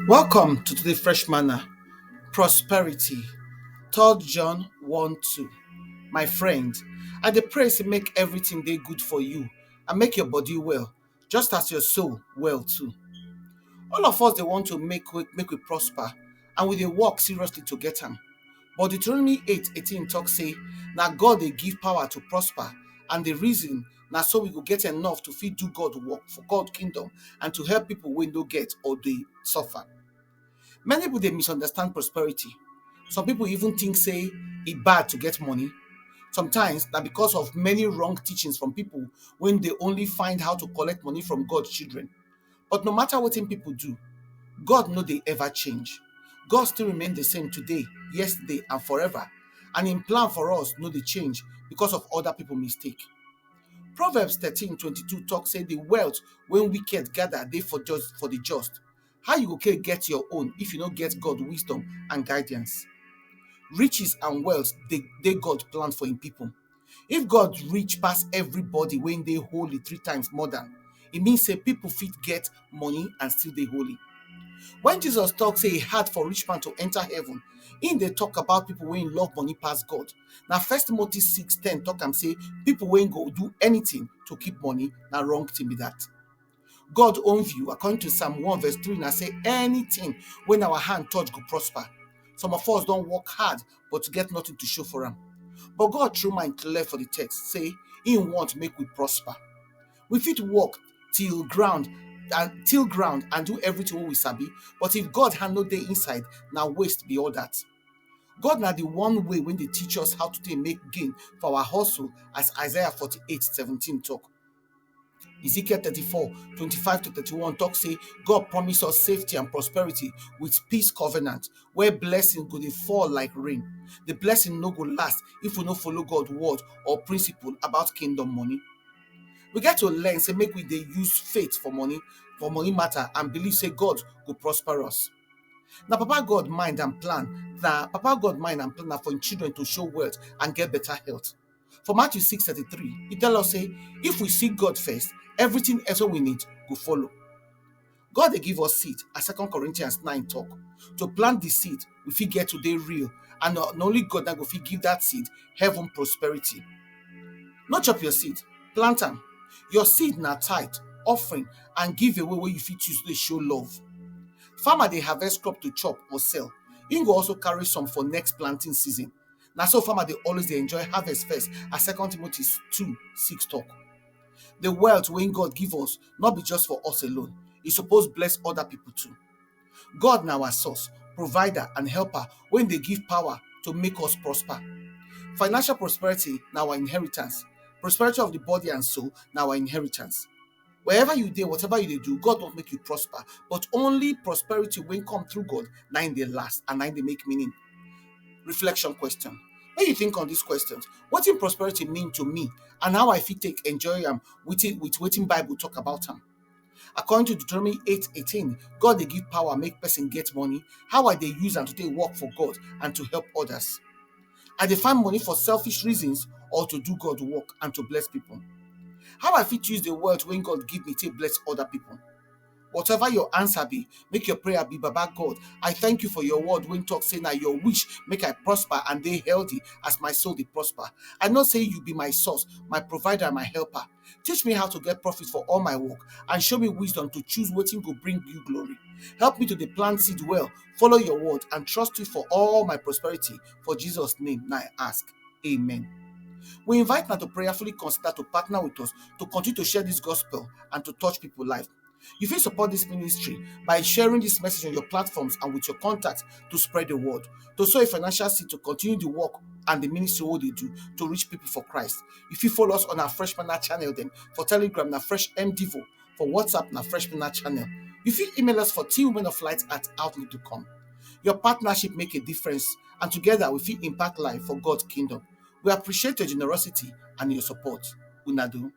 Welcome to today's Fresh Manna Prosperity, 3rd John 1 2. My friend, I dey pray say make everything dey good for you and make your body well, just as your soul well too. All of us dey want to make we prosper and we dey work seriously to get am. But Deuteronomy 8:18 talk say na God dey give power to prosper, and the reason na so we go get enough to fit do God work for God kingdom and to help people wey no get or dey suffer. Many people dey misunderstand prosperity. Some people even think say e bad to get money. Sometimes na because of many wrong teachings from people when they only find how to collect money from God's children. But no matter wetin people do, God no dey ever change. God still remain the same today, yesterday and forever. And im plan for us no dey change because of other people mistake. Proverbs 13:22 talk say the wealth wey wicked gather dey for the just. How you go take get your own if you no get God wisdom and guidance? Riches and wealth dey God plan for im people. If God rich pass everybody wey dey holy 3 times more than, e mean say people fit get money and still dey holy. When Jesus talk say e hard for rich man to enter heaven, im dey talk about people wey love money pass God. Na 1 Timothy 6:10 talk am say people wey go do anything to keep money na wrong thing be that. God own view, according to Psalm 1:3, na say anything when our hand touch go prosper. Some of us don work hard but to get nothing to show for am. But God through mind clear for the text say im want make we prosper. We fit work till ground and do everything wey we sabi, but if God hand no dey inside, na waste be all that. God na the one way wey dey teach us how to take make gain for our hustle, as Isaiah 48:17 talk. Ezekiel 34:25-31 talk say God promise us safety and prosperity with peace covenant, where blessing go dey fall like rain. The blessing no go last if we no follow God word or principle about kingdom money. We get to learn say make we dey use faith for money matter and believe say God go prosper us. Na Papa God mind and plan na for im children to show wealth and get better health. For Matthew 6:33, e tell us say if we seek God first, everything else wey we need go follow. God dey give us seed, as 2 Corinthians 9 talk. To plant the seed, we fit get to dey real, and na only God na go fit give that seed heaven prosperity. No chop your seed, plant am. Your seed na tithe, offering and give away wey you fit use dey show love. Farmer dey harvest crop to chop or sell. Im go also carry some for next planting season. Na so farmer dey always dey enjoy harvest first, as 2 Timothy 2:6 talk. The wealth wey God give us no be just for us alone, e suppose bless other people too. God na our source, provider and helper wey dey give power to make us prosper. Financial prosperity na our inheritance. Prosperity of the body and soul na our inheritance. Wherever you dey, whatever you dey do, God don make you prosper, but only prosperity wey come through God na im dey last and na im dey make meaning. Reflection question. When you think on these questions, wetin prosperity mean to me and how I fit take enjoy am with wetin Bible talk about am? According to Deuteronomy 8:18, God dey give power make person get money. How I dey use am to take work for God and to help others? I dey find money for selfish reasons or to do God work and to bless people? How I fit use the wealth wey God give me take bless other people? Whatever your answer be, make your prayer be, Baba God, I thank you for your word when talk say na your wish make I prosper and dey healthy as my soul dey prosper. I know say you be my source, my provider and my helper. Teach me how to get profit for all my work and show me wisdom to choose wetin go bring you glory. Help me to dey plant seed well, follow your word and trust you for all my prosperity. For Jesus' name na I ask. Amen. We invite now to prayerfully consider to partner with us to continue to share this gospel and to touch people's life. You fit support this ministry by sharing this message on your platforms and with your contacts to spread the word. To sow a financial seed to continue the work and the ministry wey they do to reach people for Christ. You fit follow us on our Fresh Manna channel dem. For Telegram na Fresh MDivo. For WhatsApp na Fresh Manna channel. You fit email us for teamwomenoflight@outlook.com. Your partnership make a difference, and together we fit impact life for God's kingdom. We appreciate your generosity and your support. Una do.